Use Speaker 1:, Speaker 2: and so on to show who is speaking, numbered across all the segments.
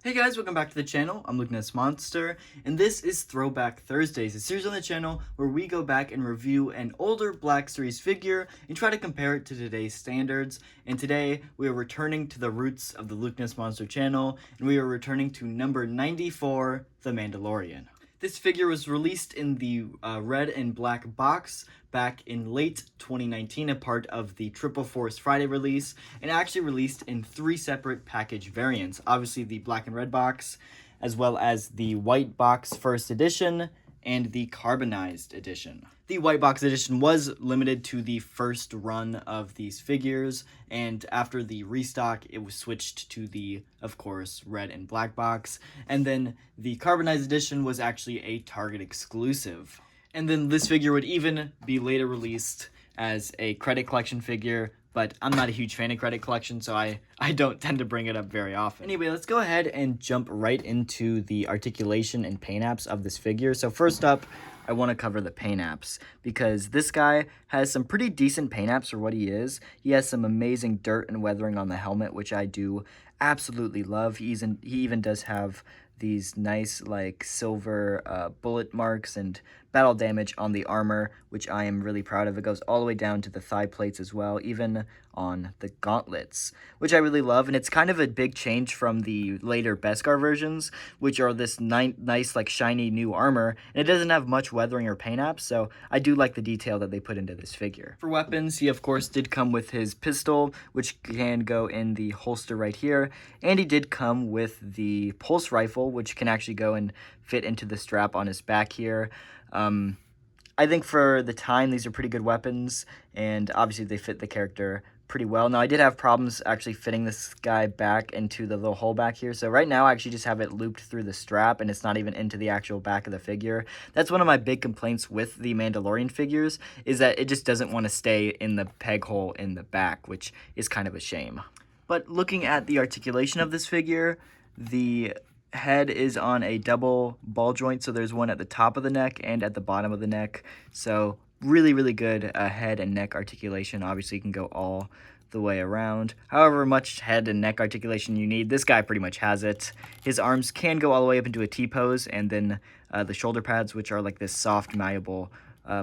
Speaker 1: Hey guys, welcome back to the channel. I'm Looking at Monster, and this is Throwback Thursdays, a series on the channel where we go back and review an older Black Series figure and try to compare it to today's standards. And today, we are returning to the roots of the Looking at Monster channel, and we are returning to number 94, The Mandalorian. This figure was released in the red and black box back in late 2019, a part of the Triple Force Friday release, and actually released in 3 separate package variants. Obviously the black and red box, as well as the white box first edition, and the carbonized edition. The white box edition was limited to the first run of these figures, and after the restock, it was switched to the, of course, red and black box, and then the carbonized edition was actually a Target exclusive. And then this figure would even be later released as a credit collection figure, but I'm not a huge fan of credit collection, so I don't tend to bring it up very often. Anyway, let's go ahead and jump right into the articulation and paint apps of this figure. So first up, I want to cover the paint apps, because this guy has some pretty decent paint apps for what he is. He has some amazing dirt and weathering on the helmet, which I do absolutely love. He even does have these nice like silver bullet marks and battle damage on the armor, which I am really proud of. It goes all the way down to the thigh plates as well, even on the gauntlets, which I really love. And it's kind of a big change from the later Beskar versions, which are this nice like shiny new armor, and it doesn't have much weathering or paint apps, so I do like the detail that they put into this figure. For weapons, he of course did come with his pistol, which can go in the holster right here, and he did come with the pulse rifle, which can actually go and fit into the strap on his back here. I think for the time, these are pretty good weapons, and obviously they fit the character pretty well. Now, I did have problems actually fitting this guy back into the little hole back here, so right now I actually just have it looped through the strap, and it's not even into the actual back of the figure. That's one of my big complaints with the Mandalorian figures, is that it just doesn't want to stay in the peg hole in the back, which is kind of a shame. But looking at the articulation of this figure, the head is on a double ball joint, so there's one at the top of the neck and at the bottom of the neck, so really good head and neck articulation. Obviously you can go all the way around. However much head and neck articulation you need, this guy pretty much has it. His arms can go all the way up into a T-pose, and then the shoulder pads, which are like this soft malleable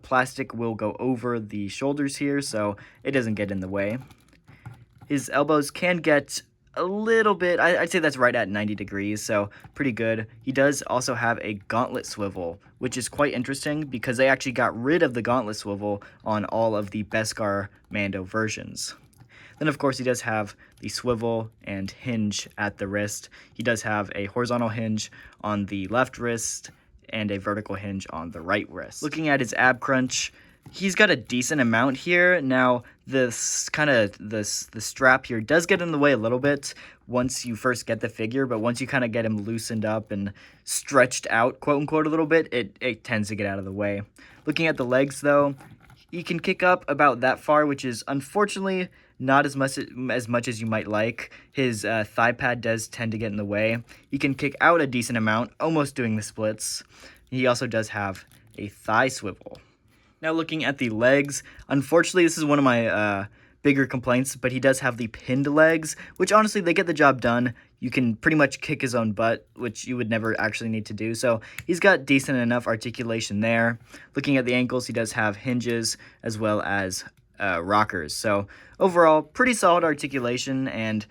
Speaker 1: plastic, will go over the shoulders here, so it doesn't get in the way. His elbows can get a little bit, I'd say that's right at 90 degrees, so pretty good. He does also have a gauntlet swivel, which is quite interesting because they actually got rid of the gauntlet swivel on all of the Beskar Mando versions. Then, of course, he does have the swivel and hinge at the wrist. He does have a horizontal hinge on the left wrist and a vertical hinge on the right wrist. Looking at his ab crunch, he's got a decent amount here. Now, this kind of the strap here does get in the way a little bit once you first get the figure, but once you kind of get him loosened up and stretched out, quote unquote, a little bit, it tends to get out of the way. Looking at the legs, though, he can kick up about that far, which is unfortunately not as much as you might like. His thigh pad does tend to get in the way. He can kick out a decent amount, almost doing the splits. He also does have a thigh swivel. Now looking at the legs, unfortunately this is one of my bigger complaints, but he does have the pinned legs, which honestly they get the job done. You can pretty much kick his own butt, which you would never actually need to do, so he's got decent enough articulation there. Looking at the ankles, he does have hinges as well as rockers, so overall pretty solid articulation, and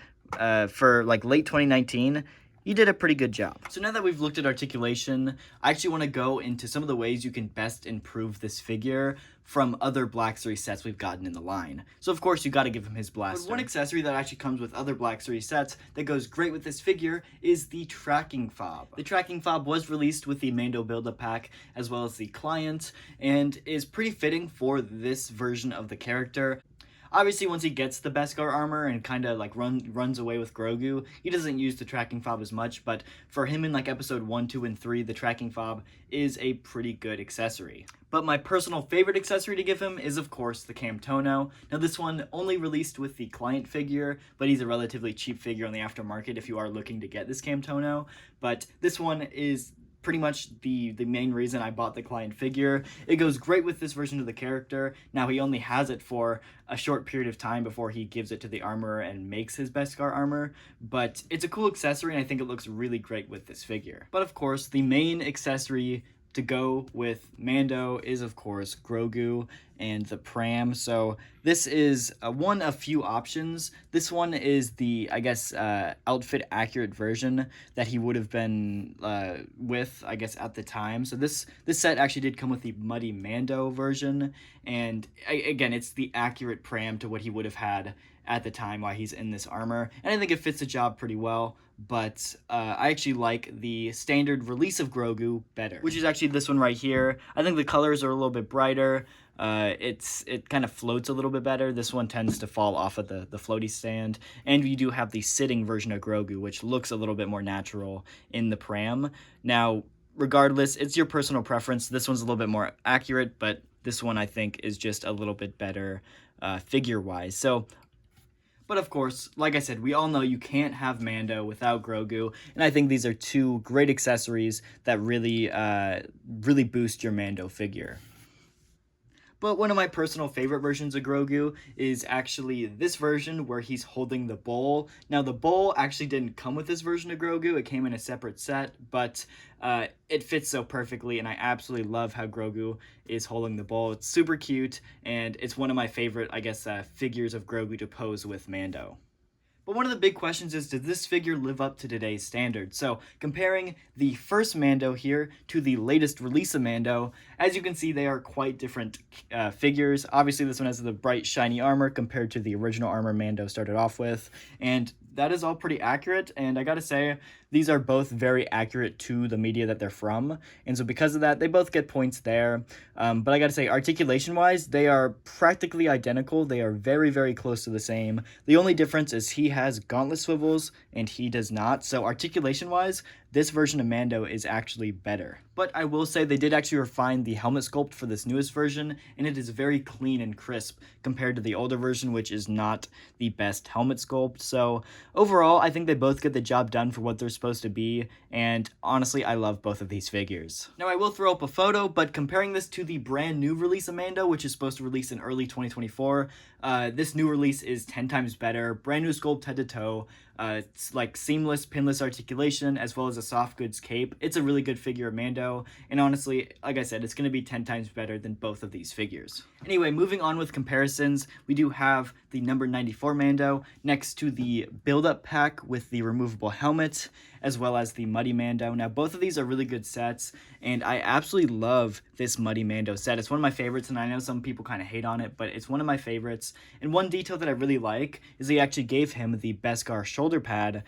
Speaker 1: for like late 2019, he did a pretty good job. So now that we've looked at articulation, I actually want to go into some of the ways you can best improve this figure from other Black Series sets we've gotten in the line. So of course you got to give him his blaster. But one accessory that actually comes with other Black Series sets that goes great with this figure is the tracking fob. The tracking fob was released with the Mando build-up pack as well as the client, and is pretty fitting for this version of the character. Obviously, once he gets the Beskar armor and kind of like runs away with Grogu, he doesn't use the tracking fob as much, but for him in like episode 1, 2, and 3, the tracking fob is a pretty good accessory. But my personal favorite accessory to give him is, of course, the Camtono. Now, this one only released with the client figure, but he's a relatively cheap figure on the aftermarket if you are looking to get this Camtono. But this one is pretty much the main reason I bought the client figure. It goes great with this version of the character. Now he only has it for a short period of time before he gives it to the armorer and makes his Beskar armor, but it's a cool accessory and I think it looks really great with this figure. But of course, the main accessory to go with Mando is of course Grogu and the pram. So this is one of few options. This one is the, I guess, outfit accurate version that he would have been with, I guess, at the time. So this set actually did come with the Muddy Mando version, and again, it's the accurate pram to what he would have had at the time while he's in this armor, and I think it fits the job pretty well. But I actually like the standard release of Grogu better, which is actually this one right here. I think the colors are a little bit brighter. It kind of floats a little bit better. This one tends to fall off of the floaty stand, and you do have the sitting version of Grogu, which looks a little bit more natural in the pram. Now, regardless, it's your personal preference. This one's a little bit more accurate, but this one I think is just a little bit better figure-wise. So, but of course, like I said, we all know you can't have Mando without Grogu, and I think these are two great accessories that really boost your Mando figure. But one of my personal favorite versions of Grogu is actually this version where he's holding the bowl. Now, the bowl actually didn't come with this version of Grogu. It came in a separate set, but it fits so perfectly, and I absolutely love how Grogu is holding the bowl. It's super cute, and it's one of my favorite, I guess, figures of Grogu to pose with Mando. But one of the big questions is, does this figure live up to today's standards? So comparing the first Mando here to the latest release of Mando, as you can see, they are quite different figures. Obviously, this one has the bright, shiny armor compared to the original armor Mando started off with, and that is all pretty accurate, and I gotta say, these are both very accurate to the media that they're from, and so because of that, they both get points there. But I gotta say, articulation-wise, they are practically identical. They are very, very close to the same. The only difference is he has gauntlet swivels, and he does not, so articulation-wise, this version of Mando is actually better. But I will say they did actually refine the helmet sculpt for this newest version, and it is very clean and crisp compared to the older version, which is not the best helmet sculpt. So overall, I think they both get the job done for what they're supposed to be, and honestly, I love both of these figures. Now, I will throw up a photo, but comparing this to the brand new release of Mando, which is supposed to release in early 2024, this new release is 10 times better. Brand new sculpt head to toe. It's like seamless pinless articulation as well as a soft goods cape. It's a really good figure of Mando, and honestly, like I said, it's going to be 10 times better than both of these figures. Anyway, moving on with comparisons, we do have the number 94 Mando next to the build-up pack with the removable helmet, as well as the Muddy Mando. Now, both of these are really good sets, and I absolutely love this Muddy Mando set. It's one of my favorites, and I know some people kind of hate on it, but it's one of my favorites. And one detail that I really like is they actually gave him the Beskar shoulder pad,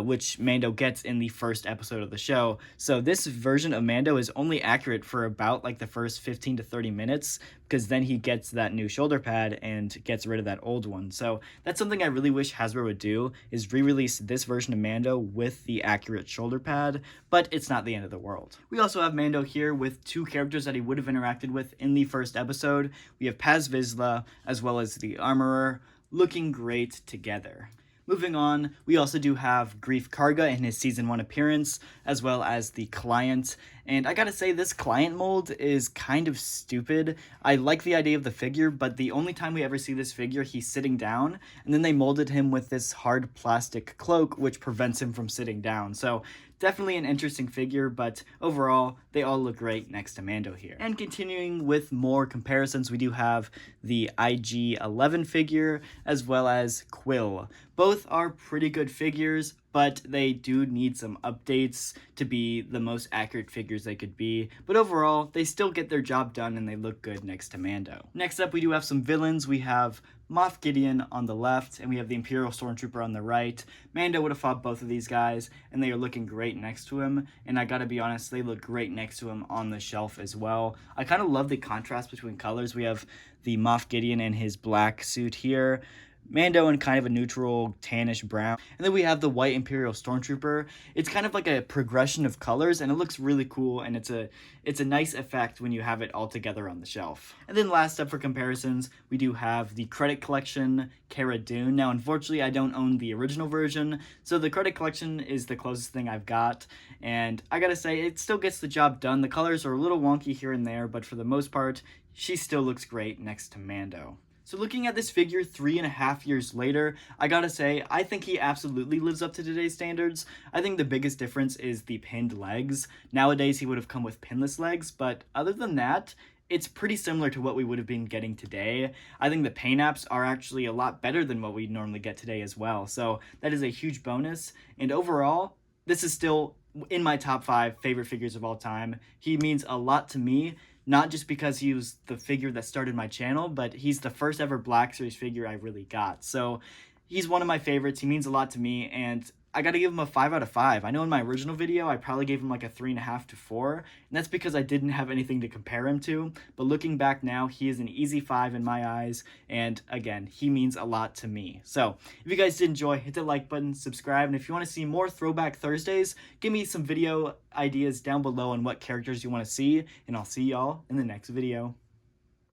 Speaker 1: which Mando gets in the first episode of the show. So this version of Mando is only accurate for about like the first 15 to 30 minutes, because then he gets that new shoulder pad and gets rid of that old one. So that's something I really wish Hasbro would do, is re-release this version of Mando with the accurate shoulder pad, but it's not the end of the world. We also have Mando here with two characters that he would have interacted with in the first episode. We have Paz Vizsla as well as the Armorer, looking great together. Moving on, we also do have Greef Karga in his Season 1 appearance, as well as the Client. And I gotta say, this Client mold is kind of stupid. I like the idea of the figure, but the only time we ever see this figure, he's sitting down, and then they molded him with this hard plastic cloak, which prevents him from sitting down. So definitely an interesting figure, but overall, they all look great next to Mando here. And continuing with more comparisons, we do have the IG-11 figure, as well as Quill. Both are pretty good figures, but they do need some updates to be the most accurate figures they could be. But overall, they still get their job done and they look good next to Mando. Next up, we do have some villains. We have Moff Gideon on the left, and we have the Imperial Stormtrooper on the right. Mando would have fought both of these guys, and they are looking great next to him. And I gotta be honest, they look great next to him on the shelf as well. I kind of love the contrast between colors. We have the Moff Gideon in his black suit here, Mando in kind of a neutral tannish brown. And then we have the white Imperial Stormtrooper. It's kind of like a progression of colors, and it looks really cool, and it's a nice effect when you have it all together on the shelf. And then last up for comparisons, we do have the Credit Collection Cara Dune. Now, unfortunately, I don't own the original version, so the Credit Collection is the closest thing I've got, and I gotta say, it still gets the job done. The colors are a little wonky here and there, but for the most part, she still looks great next to Mando. So looking at this figure 3.5 years later, I gotta say, I think he absolutely lives up to today's standards. I think the biggest difference is the pinned legs. Nowadays, he would have come with pinless legs, but other than that, it's pretty similar to what we would have been getting today. I think the paint apps are actually a lot better than what we normally get today as well. So that is a huge bonus. And overall, this is still in my top 5 favorite figures of all time. He means a lot to me, not just because he was the figure that started my channel, but he's the first ever Black Series figure I really got. So he's one of my favorites. He means a lot to me, and I gotta give him a 5 out of 5. I know in my original video, I probably gave him like a 3.5 to 4, and that's because I didn't have anything to compare him to. But looking back now, he is an easy 5 in my eyes, and again, he means a lot to me. So if you guys did enjoy, hit the like button, subscribe, and if you want to see more Throwback Thursdays, give me some video ideas down below on what characters you want to see, and I'll see y'all in the next video.